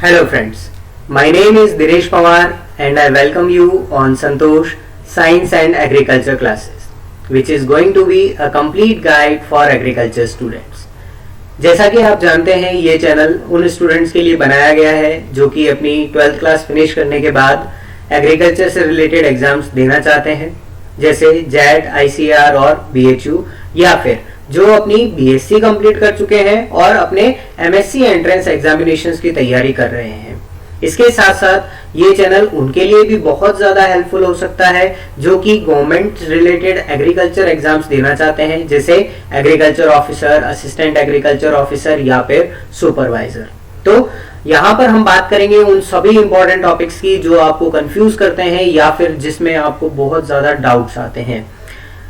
Hello friends, my name is Dinesh Pawar and I welcome you on Santosh Science and Agriculture classes, which is going to be a complete guide for agriculture students. जैसा कि आप जानते हैं ये channel उन students के लिए बनाया गया है जो कि अपनी 12th क्लास फिनिश करने के बाद एग्रीकल्चर से रिलेटेड एग्जाम्स देना चाहते हैं, जैसे जेट, ICAR और BHU, या फिर जो अपनी BSc कंप्लीट कर चुके हैं और अपने MSc एंट्रेंस एग्जामिनेशंस की तैयारी कर रहे हैं। इसके साथ साथ ये चैनल उनके लिए भी बहुत ज्यादा हेल्पफुल हो सकता है जो कि गवर्नमेंट रिलेटेड एग्रीकल्चर एग्जाम्स देना चाहते हैं, जैसे agriculture officer, assistant agriculture officer या फिर सुपरवाइजर। तो यहाँ पर हम बात करेंगे उन सभी इंपॉर्टेंट टॉपिक्स की जो आपको कंफ्यूज करते हैं या फिर जिसमें आपको बहुत ज्यादा डाउट्स आते हैं।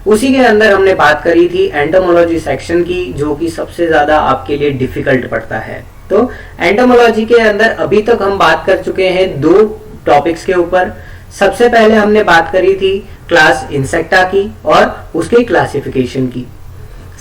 उसी के अंदर हमने बात करी थी एंटोमोलॉजी सेक्शन की, जो कि सबसे ज्यादा आपके लिए डिफिकल्ट पड़ता है। तो एंटोमोलॉजी के अंदर अभी तक हम बात कर चुके हैं दो टॉपिक्स के ऊपर। सबसे पहले हमने बात करी थी क्लास इंसेक्टा की और उसके क्लासिफिकेशन की।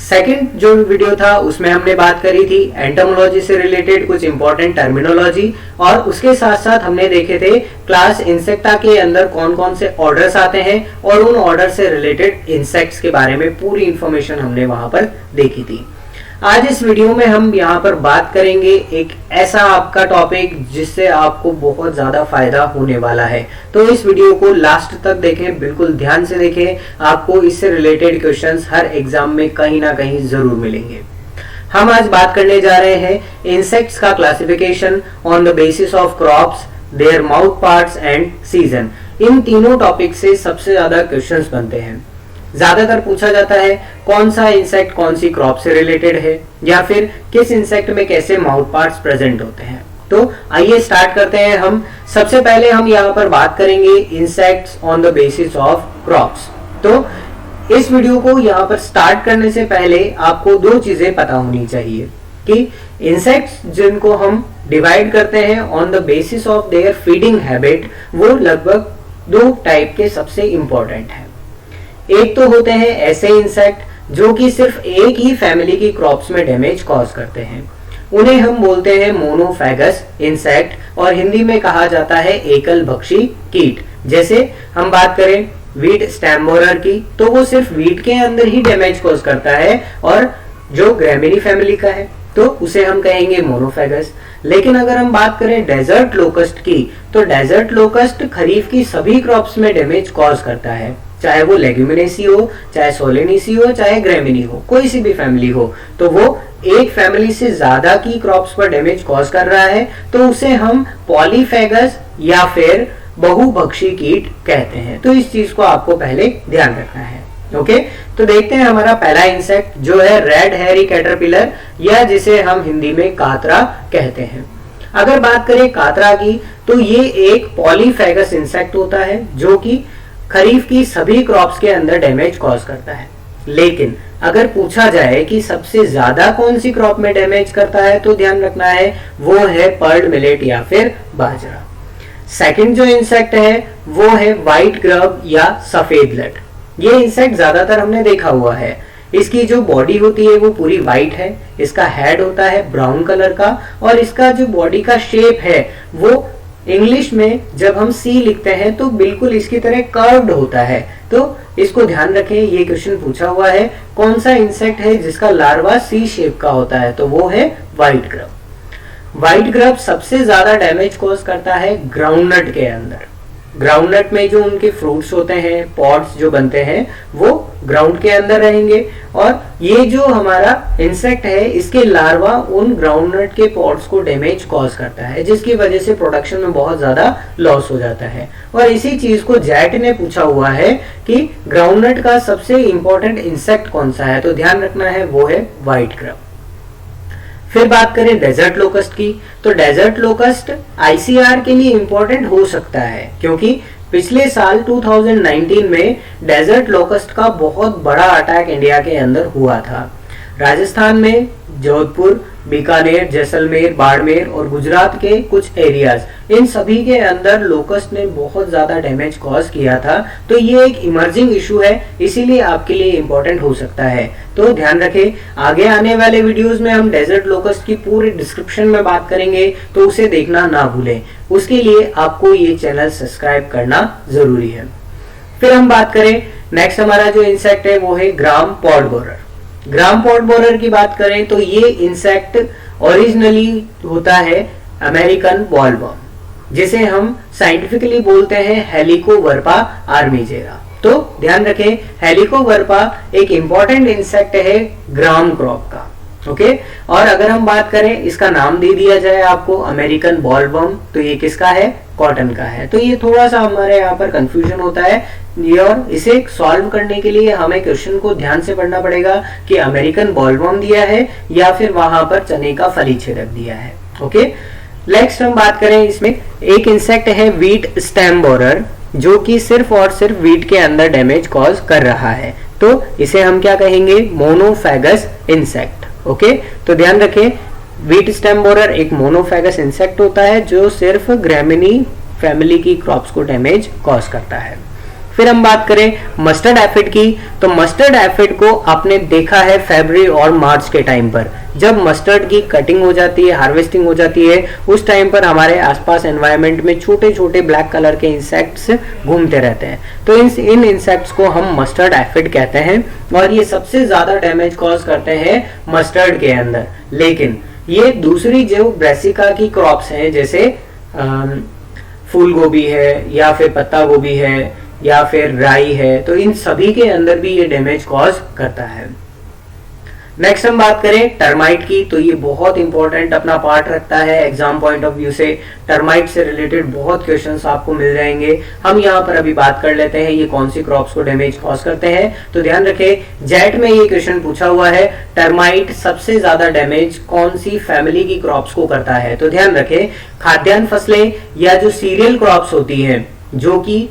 सेकंड जो वीडियो था उसमें हमने बात करी थी एंटोमोलॉजी से रिलेटेड कुछ इंपॉर्टेंट टर्मिनोलॉजी, और उसके साथ साथ हमने देखे थे क्लास इंसेक्टा के अंदर कौन कौन से ऑर्डर्स आते हैं और उन ऑर्डर से रिलेटेड इंसेक्ट्स के बारे में पूरी इंफॉर्मेशन हमने वहां पर देखी थी। आज इस वीडियो में हम यहाँ पर बात करेंगे एक ऐसा आपका टॉपिक जिससे आपको बहुत ज्यादा फायदा होने वाला है। तो इस वीडियो को लास्ट तक देखें, बिल्कुल ध्यान से देखें, आपको इससे रिलेटेड क्वेश्चंस हर एग्जाम में कहीं ना कहीं जरूर मिलेंगे। हम आज बात करने जा रहे हैं इंसेक्ट्स का classification on the basis of crops, their mouth parts and season. इन तीनों टॉपिक से सबसे ज्यादा क्वेश्चंस बनते हैं। ज्यादातर पूछा जाता है कौन सा इंसेक्ट कौन सी क्रॉप से रिलेटेड है, या फिर किस इंसेक्ट में कैसे माउथ पार्ट्स प्रेजेंट होते हैं। तो आइए स्टार्ट करते हैं। हम सबसे पहले हम यहाँ पर बात करेंगे insects on the basis of crops. तो इस वीडियो को यहाँ पर स्टार्ट करने से पहले आपको दो चीजें पता होनी चाहिए कि इंसेक्ट्स जिनको हम डिवाइड करते हैं on the basis of their feeding habit, वो लगभग दो टाइप के सबसे इंपॉर्टेंट है। एक तो होते हैं ऐसे इंसेक्ट जो कि सिर्फ एक ही फैमिली की क्रॉप्स में डैमेज कॉज करते हैं, उन्हें हम बोलते हैं मोनोफैगस इंसेक्ट, और हिंदी में कहा जाता है एकल भक्षी कीट। जैसे हम बात करें वीट स्टेम बोरर की, तो वो सिर्फ वीट के अंदर ही डैमेज कॉज करता है, और जो ग्रैमिनी फैमिली का है तो उसे हम कहेंगे मोनोफैगस। लेकिन अगर हम बात करें डेजर्ट लोकस्ट की, तो डेजर्ट लोकस्ट खरीफ की सभी क्रॉप्स में डैमेज कॉज करता है, चाहे वो लेग्यूमिनेसी हो, चाहे सोलेनेसी हो, चाहे ग्रैमिनी हो, कोई सी भी फैमिली हो। तो वो एक फैमिली से ज्यादा की क्रॉप्स पर डैमेज कॉज कर रहा है, तो उसे हम पॉलीफेगस या फिर बहुभक्षी कीट कहते हैं। तो इस चीज को आपको पहले ध्यान रखना है। ओके, तो देखते हैं हमारा पहला इंसेक्ट जो है रेड हेयरी कैटरपिलर, या जिसे हम हिंदी में कातरा कहते हैं। अगर बात करें कातरा की, तो ये एक पॉलीफेगस इंसेक्ट होता है जो कि खरीफ की सभी क्रॉप्स के अंदर डैमेज कॉज करता है। लेकिन अगर पूछा जाए कि सबसे ज्यादा कौन सी क्रॉप में डैमेज करता है, तो ध्यान रखना है वो है पर्ल मिलेट या फिर बाजरा। सेकंड जो इंसेक्ट है वो है व्हाइट ग्रब या सफेद लट। ये इंसेक्ट ज्यादातर हमने देखा हुआ है। इसकी जो बॉडी होती है वो पूरी व्हाइट है, इसका हेड होता है ब्राउन कलर का, और इसका जो बॉडी का शेप है वो इंग्लिश में जब हम सी लिखते हैं तो बिल्कुल इसकी तरह कर्व्ड होता है। तो इसको ध्यान रखें, ये क्वेश्चन पूछा हुआ है कौन सा इंसेक्ट है जिसका लार्वा सी शेप का होता है, तो वो है व्हाइट ग्रब। व्हाइट ग्रब सबसे ज्यादा डैमेज कॉज करता है ग्राउंडनट के अंदर। ग्राउंडनट में जो उनके फ्रूट्स होते हैं, पॉड्स जो बनते हैं, वो ग्राउंड के अंदर रहेंगे, और ये जो हमारा इंसेक्ट है इसके लार्वा उन ग्राउंडनट के पॉड्स को डैमेज कॉज करता है, जिसकी वजह से प्रोडक्शन में बहुत ज्यादा लॉस हो जाता है। और इसी चीज को जैट ने पूछा हुआ है कि ग्राउंडनट का सबसे इंपॉर्टेंट इंसेक्ट कौन सा है, तो ध्यान रखना है वो है व्हाइट ग्रब। फिर बात करें डेजर्ट लोकस्ट की, तो डेजर्ट लोकस्ट ICAR के लिए इंपॉर्टेंट हो सकता है, क्योंकि पिछले साल 2019 में डेजर्ट लोकस्ट का बहुत बड़ा अटैक इंडिया के अंदर हुआ था। राजस्थान में जोधपुर, बीकानेर, जैसलमेर, बाड़मेर और गुजरात के कुछ एरियाज, इन सभी के अंदर लोकस्ट ने बहुत ज्यादा डैमेज कॉज किया था। तो ये एक इमर्जिंग इशू है, इसीलिए आपके लिए इंपॉर्टेंट हो सकता है। तो ध्यान रखें, आगे आने वाले वीडियोस में हम डेजर्ट लोकस्ट की पूरी डिस्क्रिप्शन में बात करेंगे, तो उसे देखना ना भूलें। उसके लिए आपको ये चैनल सब्सक्राइब करना जरूरी है। फिर हम बात करें, नेक्स्ट हमारा जो इंसेक्ट है वो है ग्राम पॉड बोरर। ग्राम पॉड बोरर की बात करें तो ये इंसेक्ट ओरिजिनली होता है अमेरिकन बॉलवर्म, जिसे हम साइंटिफिकली बोलते हैं हेलिकोवर्पा आर्मीजेरा। तो ध्यान रखें, हेलिकोवर्पा एक इंपॉर्टेंट इंसेक्ट है ग्राम क्रॉप का। ओके, और अगर हम बात करें, इसका नाम दे दिया जाए आपको अमेरिकन बॉलवर्म, तो ये किसका है? कॉटन का है। तो ये थोड़ा सा हमारे यहाँ पर कंफ्यूजन होता है, और इसे सॉल्व करने के लिए हमें क्वेश्चन को ध्यान से पढ़ना पड़ेगा कि अमेरिकन बॉलवर्म दिया है या फिर वहां पर चने का फली छेदक दिया है। ओके, नेक्स्ट हम बात करें, इसमें एक इंसेक्ट है व्हीट स्टेम बोरर, जो कि सिर्फ और सिर्फ व्हीट के अंदर डैमेज कॉज कर रहा है। तो इसे हम क्या कहेंगे? मोनोफैगस इंसेक्ट। ओके, तो ध्यान रखें, व्हीट स्टेम बोरर एक मोनोफैगस इंसेक्ट होता है जो सिर्फ ग्रैमिनी फैमिली की क्रॉप्स को डैमेज कॉज करता है। फिर हम बात करें मस्टर्ड एफिड की, तो मस्टर्ड एफिड को आपने देखा है फरवरी और मार्च के टाइम पर, जब मस्टर्ड की कटिंग हो जाती है, हार्वेस्टिंग हो जाती है, उस टाइम पर हमारे आसपास एनवायरनमेंट में छोटे छोटे ब्लैक कलर के इंसेक्ट्स घूमते रहते हैं। तो इन इंसेक्ट्स को हम मस्टर्ड एफिड कहते हैं, और ये सबसे ज्यादा डैमेज कॉज करते हैं मस्टर्ड के अंदर। लेकिन ये दूसरी जो ब्रेसिका की क्रॉप्स हैं, जैसे फूल गोभी है या फिर पत्ता गोभी है या फिर राई है, तो इन सभी के अंदर भी ये डैमेज कॉज करता है। नेक्स्ट हम बात करें टर्माइट की, तो ये बहुत इंपॉर्टेंट अपना पार्ट रखता है एग्जाम पॉइंट ऑफ व्यू से। टर्माइट से रिलेटेड बहुत क्वेश्चंस आपको मिल जाएंगे। हम यहाँ पर अभी बात कर लेते हैं ये कौन सी क्रॉप्स को डैमेज कॉज करते हैं। तो ध्यान रखें, जेट में ये क्वेश्चन पूछा हुआ है, टर्माइट सबसे ज्यादा डैमेज कौन सी फैमिली की क्रॉप्स को करता है। तो ध्यान रखें, खाद्यान्न फसलें या जो सीरियल क्रॉप्स होती है जो कि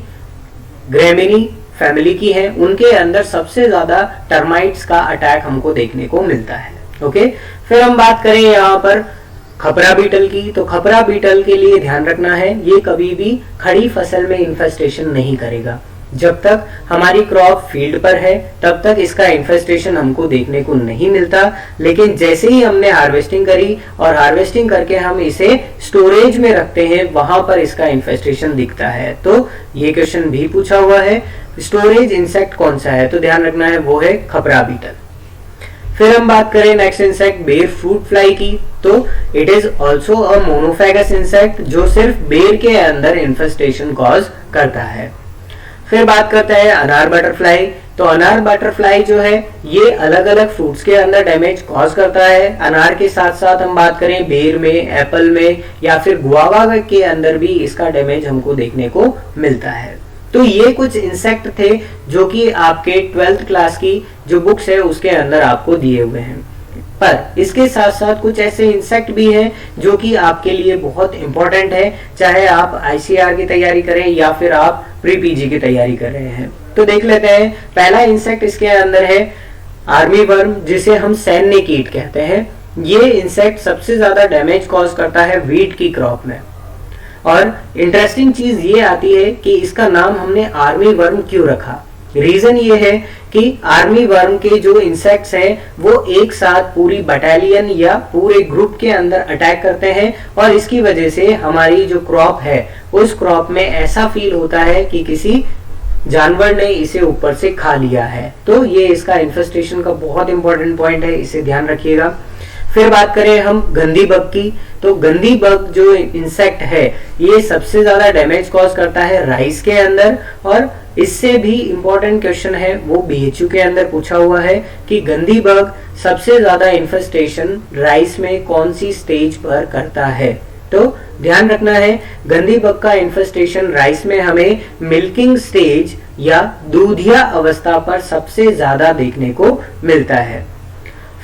ग्रेमिनी फैमिली की है, उनके अंदर सबसे ज्यादा टर्माइट्स का अटैक हमको देखने को मिलता है। ओके, फिर हम बात करें यहाँ पर खपरा बीटल की, तो खपरा बीटल के लिए ध्यान रखना है, ये कभी भी खड़ी फसल में इन्फेस्टेशन नहीं करेगा। जब तक हमारी क्रॉप फील्ड पर है तब तक इसका इन्फेस्टेशन हमको देखने को नहीं मिलता, लेकिन जैसे ही हमने हार्वेस्टिंग करी और हार्वेस्टिंग करके हम इसे स्टोरेज में रखते हैं, वहां पर इसका इन्फेस्टेशन दिखता है। तो ये क्वेश्चन भी पूछा हुआ है, स्टोरेज इंसेक्ट कौन सा है? तो ध्यान रखना है वो है खपरा बीटल। फिर हम बात करें next insect ber fruit fly की, तो it is also a monophagous insect जो सिर्फ बेर के अंदर इन्फेस्टेशन कॉज करता है। फिर बात करते हैं अनार बटरफ्लाई, तो अनार बटरफ्लाई जो है ये अलग अलग फ्रूट्स के अंदर डैमेज कॉज करता है। अनार के साथ साथ हम बात करें बेर में, एप्पल में या फिर गुआवा के अंदर भी इसका डैमेज हमको देखने को मिलता है। तो ये कुछ इंसेक्ट थे जो कि आपके 12th क्लास की जो बुक्स है उसके अंदर आपको दिए हुए हैं, पर इसके साथ साथ कुछ ऐसे इंसेक्ट भी हैं जो कि आपके लिए बहुत इंपॉर्टेंट है, चाहे आप आईसीआर की तैयारी करें या फिर आप प्री पीजी की तैयारी कर रहे हैं। तो देख लेते हैं, पहला इंसेक्ट इसके अंदर है आर्मी वर्म, जिसे हम सैन्य कीट कहते हैं। ये इंसेक्ट सबसे ज्यादा डैमेज कॉज करता है व्हीट की क्रॉप में। और इंटरेस्टिंग चीज ये आती है कि इसका नाम हमने आर्मी वर्म क्यों रखा। रीजन ये है कि आर्मी वर्म के जो इंसेक्ट्स हैं वो एक साथ पूरी बटालियन या पूरे ग्रुप के अंदर अटैक करते हैं, और इसकी वजह से हमारी जो क्रॉप है उस क्रॉप में ऐसा फील होता है कि किसी जानवर ने इसे ऊपर से खा लिया है। तो ये इसका इन्फेस्टेशन का बहुत इंपॉर्टेंट पॉइंट है, इसे ध्यान रखिएगा। फिर बात करें हम गंदी बग की, तो गंदी बग जो इंसेक्ट है ये सबसे ज्यादा डैमेज कॉज करता है राइस के अंदर, और इससे भी इंपॉर्टेंट क्वेश्चन है वो बीएचयू के अंदर पूछा हुआ है कि गंदी बग सबसे ज्यादा इन्फेस्टेशन राइस में कौन सी स्टेज पर करता है। तो ध्यान रखना है, गंदी बग का इन्फेस्टेशन राइस में हमें मिल्किंग स्टेज या दूधिया अवस्था पर सबसे ज्यादा देखने को मिलता है।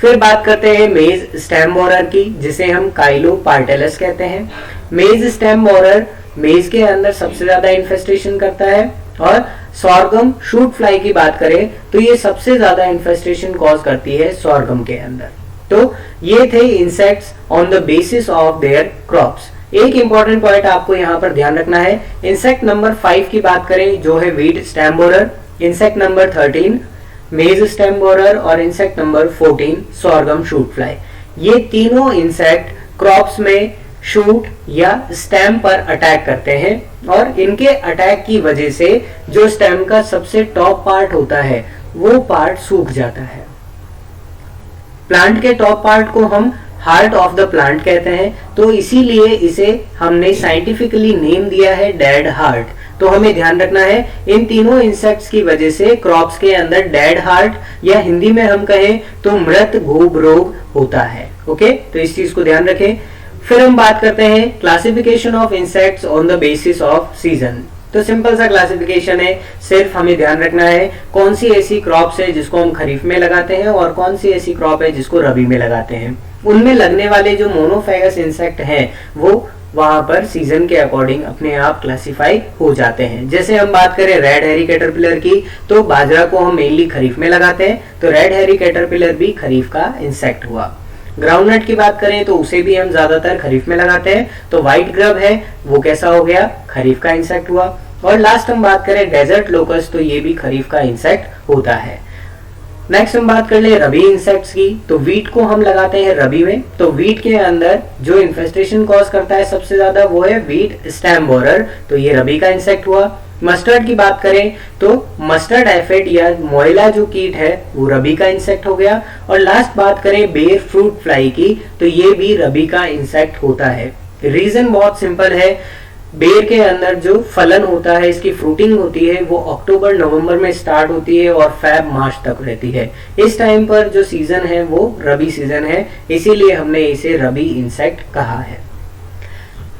फिर बात करते हैं मेज स्टेम बोरर की, जिसे हम काइलोपार्टेलस कहते हैं। मेज स्टेम बोरर मेज के अंदर सबसे ज्यादा इन्फेस्टेशन करता है, और सॉर्गम शूट फ्लाई की बात करें तो ये सबसे ज्यादा इन्फेस्टेशन कॉज करती है सॉर्गम के अंदर। तो ये थे insects on the basis of their crops. एक इंपॉर्टेंट पॉइंट आपको यहाँ पर ध्यान रखना है, इंसेक्ट नंबर 5 की बात करें जो है wheat stem borer, insect number 13 maize stem borer और insect number 14 sorghum shoot fly. ये तीनों इंसेक्ट क्रॉप्स में शूट या स्टेम पर अटैक करते हैं और इनके अटैक की वजह से जो स्टेम का सबसे टॉप पार्ट होता है वो पार्ट सूख जाता है। प्लांट के टॉप पार्ट को हम हार्ट ऑफ द प्लांट कहते हैं, तो इसीलिए इसे हमने साइंटिफिकली नेम दिया है डेड हार्ट। तो हमें ध्यान रखना है इन तीनों इंसेक्ट्स की वजह से क्रॉप्स के अंदर डेड हार्ट या हिंदी में हम कहें तो मृत घूब रोग होता है। ओके, तो इस चीज को ध्यान रखें। फिर हम बात करते हैं classification of insects on the basis off season. तो सिंपल सा क्लासिफिकेशन है, सिर्फ हमें ध्यान रखना है कौन सी ऐसी क्रॉप्स है जिसको हम खरीफ में लगाते हैं और कौन सी ऐसी क्रॉप है जिसको रबी में लगाते हैं। उनमें लगने वाले जो मोनोफेगस इंसेक्ट हैं वो वहां पर सीजन के अकॉर्डिंग अपने आप क्लासिफाई हो जाते हैं। जैसे हम बात करें रेड हैरी कैटरपिलर की, तो बाजरा को हम मेनली खरीफ में लगाते हैं, तो रेड हैरी कैटरपिलर भी खरीफ का इंसेक्ट हुआ। ग्राउंडनट की बात करें तो उसे भी हम ज्यादातर खरीफ में लगाते हैं, तो व्हाइट ग्रब है वो कैसा हो गया, खरीफ का इंसेक्ट हुआ। और लास्ट हम बात करें डेजर्ट लोकस्ट, तो ये भी खरीफ का इंसेक्ट होता है। नेक्स्ट हम बात कर ले रबी इंसेक्ट्स की, तो वीट को हम लगाते हैं रबी में, तो वीट के अंदर जो इन्फेस्टेशन कॉज करता है सबसे ज्यादा वो है वीट स्टेम बोरर, तो ये रबी का इंसेक्ट हुआ। मस्टर्ड की बात करें तो मस्टर्ड एफिड या मोइला जो कीट है वो रबी का इंसेक्ट हो गया। और लास्ट बात करें बेर फ्रूट फ्लाई की, तो ये भी रबी का इंसेक्ट होता है। रीजन बहुत सिंपल है, बेर के अंदर जो फलन होता है, इसकी फ्रूटिंग होती है वो अक्टूबर नवंबर में स्टार्ट होती है और फेब मार्च तक रहती है। इस टाइम पर जो सीजन है वो रबी सीजन है, इसीलिए हमने इसे रबी इंसेक्ट कहा है।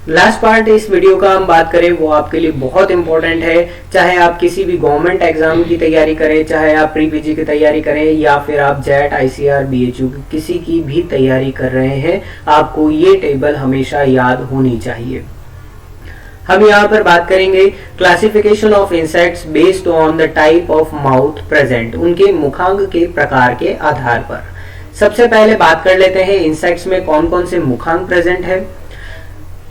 लास्ट पार्ट इस वीडियो का हम बात करें वो आपके लिए बहुत इंपॉर्टेंट है, चाहे आप किसी भी गवर्नमेंट एग्जाम की तैयारी करें, चाहे आप प्री पीजी की तैयारी करें या फिर आप जेट आईसीआर बीएचयू किसी की भी तैयारी कर रहे हैं, आपको ये टेबल हमेशा याद होनी चाहिए। हम यहाँ पर बात करेंगे classification of insects based on the type of mouth present, उनके मुखांग के प्रकार के आधार पर। सबसे पहले बात कर लेते हैं इंसेक्ट्स में कौन कौन से मुखांग प्रेजेंट है।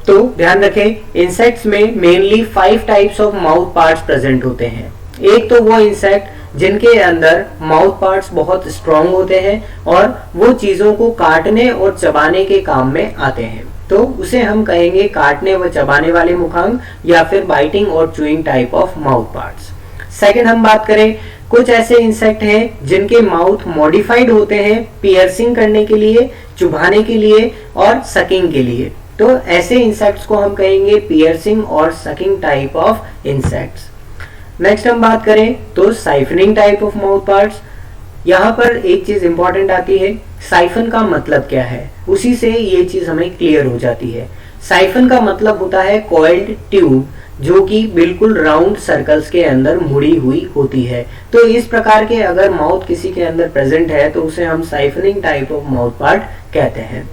तो ध्यान रखें इंसेक्ट्स में mainly 5 types of mouth parts present होते हैं। एक तो वो इंसेक्ट जिनके अंदर माउथ पार्ट्स बहुत स्ट्रॉन्ग होते हैं और वो चीजों को काटने और चबाने के काम में आते हैं, तो उसे हम कहेंगे काटने व चबाने वाले मुखांग या फिर बाइटिंग और chewing type of mouth parts. Second हम बात करें कुछ ऐसे इंसेक्ट हैं जिनके माउथ मॉडिफाइड होते हैं पियर्सिंग करने के लिए, चुभाने के लिए और सकिंग के लिए, तो ऐसे इंसेक्ट्स को हम कहेंगे पियर्सिंग और sucking type of insects. Next हम बात करें तो siphoning type of mouth parts. यहाँ पर एक चीज इंपॉर्टेंट आती है, साइफन का मतलब क्या है, उसी से ये चीज हमें क्लियर हो जाती है। साइफन का मतलब होता है कॉइल्ड ट्यूब, जो कि बिल्कुल राउंड सर्कल्स के अंदर मुड़ी हुई होती है। तो इस प्रकार के अगर माउथ किसी के अंदर प्रेजेंट है तो उसे हम siphoning type of mouth part कहते हैं।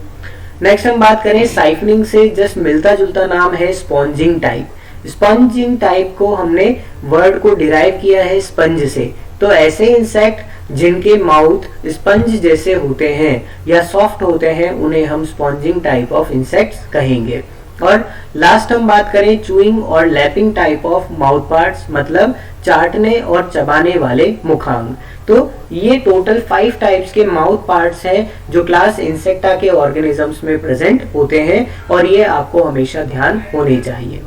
नेक्स्ट हम बात करें साइफनिंग से जस्ट मिलता जुलता नाम है स्पॉन्जिंग टाइप। स्पंजिंग टाइप को हमने वर्ड को डिराइव किया है स्पंज से, तो ऐसे इंसेक्ट जिनके माउथ स्पंज जैसे होते हैं या सॉफ्ट होते हैं उन्हें हम स्पॉन्जिंग टाइप ऑफ इंसेक्ट्स कहेंगे। और लास्ट हम बात करें चूइंग और lapping type of mouth parts, मतलब चाटने और चबाने वाले मुखांग। तो ये टोटल 5 टाइप्स के माउथ पार्ट्स हैं जो क्लास इंसेक्टा के ऑर्गेनिजम्स में प्रेजेंट होते हैं और ये आपको हमेशा ध्यान होने चाहिए।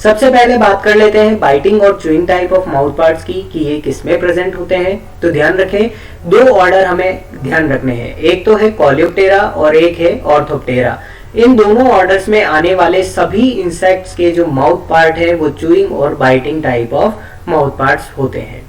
सबसे पहले बात कर लेते हैं बाइटिंग और chewing type of mouth parts की कि ये किस में प्रेजेंट होते हैं। तो ध्यान रखें 2 ऑर्डर हमें ध्यान रखने हैं, एक तो है कोलियोप्टेरा और एक है ऑर्थोप्टेरा। इन दोनों ऑर्डर्स में आने वाले सभी इंसेक्ट्स के जो माउथ पार्ट है वो चूइंग और biting type of mouth parts होते हैं।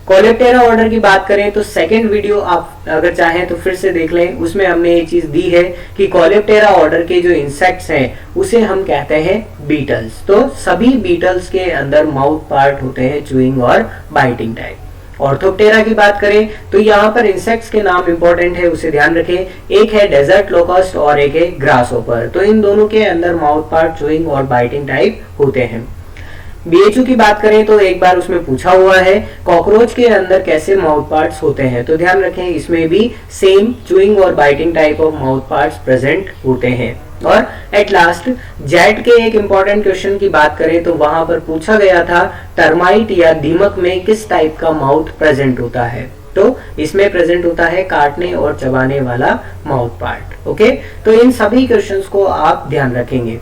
कोलियोप्टेरा ऑर्डर की बात करें तो सेकंड वीडियो आप अगर चाहें तो फिर से देख लें, उसमें हमने ये चीज दी है कि कोलियोप्टेरा ऑर्डर के जो इंसेक्ट्स हैं उसे हम कहते हैं बीटल्स। तो सभी बीटल्स के अंदर माउथ पार्ट होते हैं चूइंग और बाइटिंग टाइप। ऑर्थोप्टेरा की बात करें तो यहाँ पर इंसेक्ट्स के नाम इंपॉर्टेंट है, उसे ध्यान रखें, एक है डेजर्ट लोकस्ट और एक है ग्रासहोपर। तो इन दोनों के अंदर माउथ पार्ट चूइंग और बाइटिंग टाइप होते हैं। BHU की बात करें तो एक बार उसमें पूछा हुआ है कॉकरोच के अंदर कैसे माउथ पार्ट्स होते हैं, तो ध्यान रखें इसमें भी सेम चूइंग और biting type of mouth parts present होते हैं। और एट लास्ट जेट के एक इंपॉर्टेंट क्वेश्चन की बात करें तो वहां पर पूछा गया था टर्माइट या दीमक में किस टाइप का माउथ प्रेजेंट होता है, तो इसमें प्रेजेंट होता है काटने और चबाने वाला माउथ पार्ट। ओके, तो इन सभी क्वेश्चंस को आप ध्यान रखेंगे।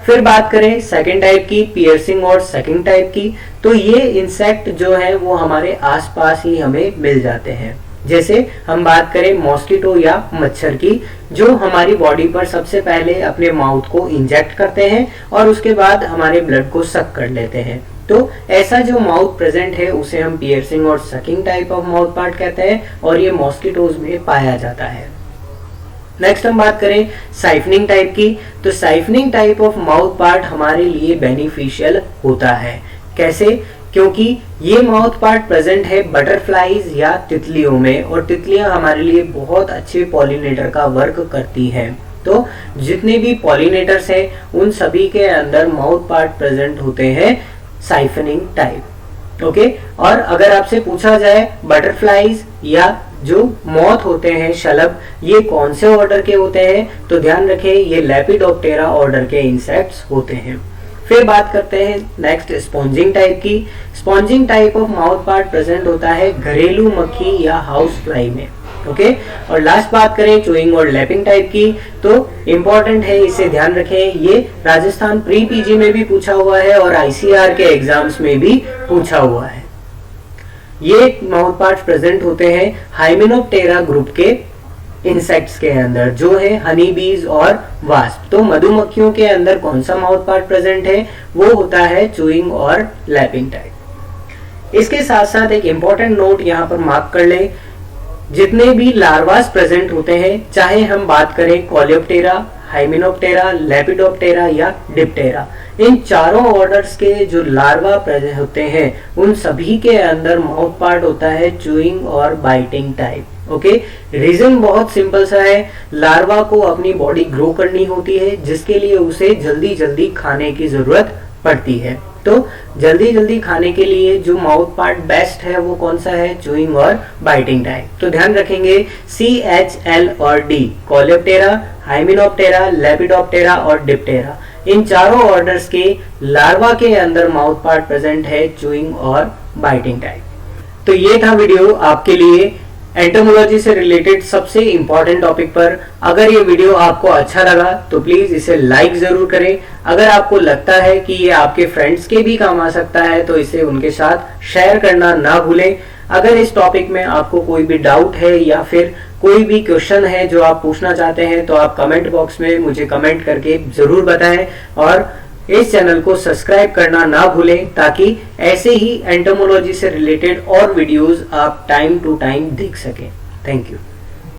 फिर बात करें सेकंड टाइप की, पियर्सिंग और सकिंग टाइप की, तो ये इंसेक्ट जो है वो हमारे आसपास ही हमें मिल जाते हैं। जैसे हम बात करें मॉस्किटो या मच्छर की, जो हमारी बॉडी पर सबसे पहले अपने माउथ को इंजेक्ट करते हैं और उसके बाद हमारे ब्लड को सक कर लेते हैं। तो ऐसा जो माउथ प्रेजेंट है उसे हम पियर्सिंग और sucking type of mouth part कहते हैं और ये मॉस्किटोज में पाया जाता है। नेक्स्ट हम बात करें साइफनिंग टाइप की, तो siphoning type of mouth part हमारे लिए बेनिफिशियल होता है। कैसे? क्योंकि ये माउथ पार्ट प्रेजेंट है बटरफ्लाईज या तितलियों में, और तितलियां हमारे लिए बहुत अच्छे पॉलिनेटर का वर्क करती हैं। तो जितने भी पॉलिनेटर्स हैं उन सभी के अंदर माउथ पार्ट प्रेजेंट होते हैं साइफनिंग टाइप। ओके, और अगर आपसे पूछा जाए बटरफ्लाईज या जो मॉथ होते हैं शलभ, ये कौन से ऑर्डर के होते हैं, तो ध्यान रखें ये लेपिडोप्टेरा ऑर्डर के इंसेक्ट्स होते हैं। फिर बात करते हैं नेक्स्ट स्पॉन्जिंग टाइप की। Sponging type of mouth part present होता है घरेलू मक्खी या हाउस फ्लाई में। ओके, और लास्ट बात करें चूइंग और लैपिंग टाइप की, तो इंपॉर्टेंट है, इसे ध्यान रखें, ये राजस्थान प्री पीजी में भी पूछा हुआ है और ICAR के एग्जाम्स में भी पूछा हुआ है। ये माउथ पार्ट्स प्रेजेंट होते हैं हाइमेनोप्टेरा ग्रुप के इंसेक्ट्स के अंदर, जो है हनी बीज और वास्प। तो मधुमक्खियों के अंदर कौन सा माउथ पार्ट प्रेजेंट है, वो होता है चूइंग और लैपिंग टाइप। इसके साथ साथ एक इंपॉर्टेंट नोट यहाँ पर मार्क कर ले, जितने भी लार्वास प्रेजेंट होते हैं, चाहे हम बात करें कोलेप्टेरा, हाइमेनोप्टेरा, लेपिडोप्टेरा या डिप्टेरा, इन चारों ऑर्डर्स के जो लार्वा प्रेजेंट होते हैं उन सभी के अंदर माउथ पार्ट होता है चूइंग और बाइटिंग टाइप। ओके, रीजन बहुत सिंपल सा है, लार्वा को अपनी बॉडी ग्रो करनी होती है जिसके लिए उसे जल्दी जल्दी खाने की जरूरत पड़ती है। तो जल्दी जल्दी खाने के लिए जो माउथ पार्ट बेस्ट है वो कौन सा है, चूइंग और बाइटिंग टाइप। तो ध्यान रखेंगे CH, L और D, कोलेप्टेरा, हाइमेनोप्टेरा, लेपिडोप्टेरा और डिप्टेरा, इन चारों ऑर्डर्स के लार्वा के अंदर माउथ पार्ट प्रेजेंट है चूइंग और बाइटिंग टाइप। तो ये था वीडियो आपके लिए एंटोमोलॉजी से रिलेटेड सबसे इंपॉर्टेंट टॉपिक पर। अगर ये वीडियो आपको अच्छा लगा तो प्लीज इसे लाइक जरूर करें। अगर आपको लगता है कि ये आपके फ्रेंड्स के भी काम आ सकता है तो इसे उनके साथ शेयर करना ना भूलें। अगर इस टॉपिक में आपको कोई भी डाउट है या फिर कोई भी क्वेश्चन है जो आप पूछना चाहते हैं तो आप कमेंट बॉक्स में मुझे कमेंट करके जरूर बताएं, और इस चैनल को सब्सक्राइब करना ना भूलें ताकि ऐसे ही एंटोमोलॉजी से रिलेटेड और वीडियोस आप टाइम टू टाइम देख सकें। Thank you.